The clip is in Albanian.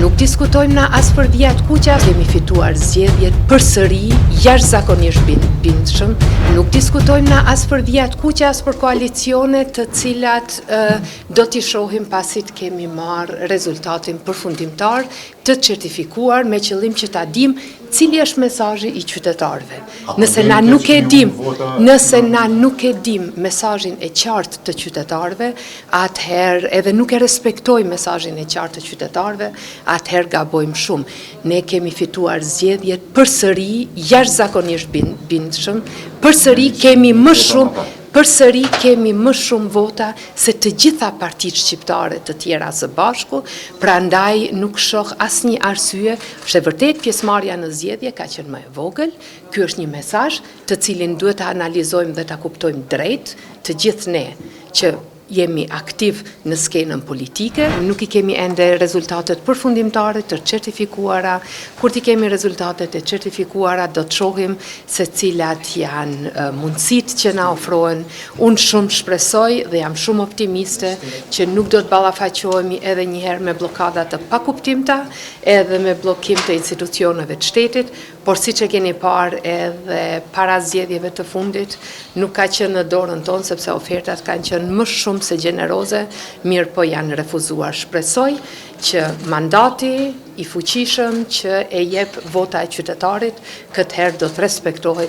Nuk diskutojmë na as për vijat kuqa, kemi fituar zgjedhjet përsëri jashtëzakonisht bindshëm. Nuk diskutojmë na as për vijat kuqa, as për koalicione të cilat do t'i shohim pasi të kemi marrë rezultatin përfundimtar të certifikuar me qëllim që ta dim cili është mesazhi i qytetarëve. Nëse na nuk e dim mesazhin e qartë të qytetarëve, atëherë edhe nuk e respektojmë mesazhin e qartë të qytetarëve, atëherë gabojmë shumë. Ne kemi fituar zgjedhjet përsëri jashtëzakonisht bindshëm, përsëri kemi më shumë vota se të gjitha partitë shqiptare të tjera së bashku, prandaj nuk shoh asnjë arsye, është e vërtet pjesëmarrja në zgjedhje ka qenë më e vogël. Ky është një mesazh të cilin duhet ta analizojmë dhe ta kuptojmë drejt të gjithë ne që jemi aktiv në skenën politike, nuk i kemi ende rezultatet përfundimtare të certifikuara. Kur t'i kemi rezultatet e certifikuara, do të shohim se cilat janë mundësitë që na ofrohen. Unë shumë shpresoj dhe jam shumë optimiste që nuk do të ballafaqohemi edhe një herë me bllokada të pakuptimta, edhe me bllokim të institucioneve të shtetit, por siç e keni parë edhe para zgjedhjeve të fundit, nuk ka qenë në dorën tonë sepse ofertat kanë qenë më shumë se gjeneroze, mirë po janë refuzuar. Shpresoj që mandati i fuqishëm që e jep vota e qytetarit këtë herë do të respektohet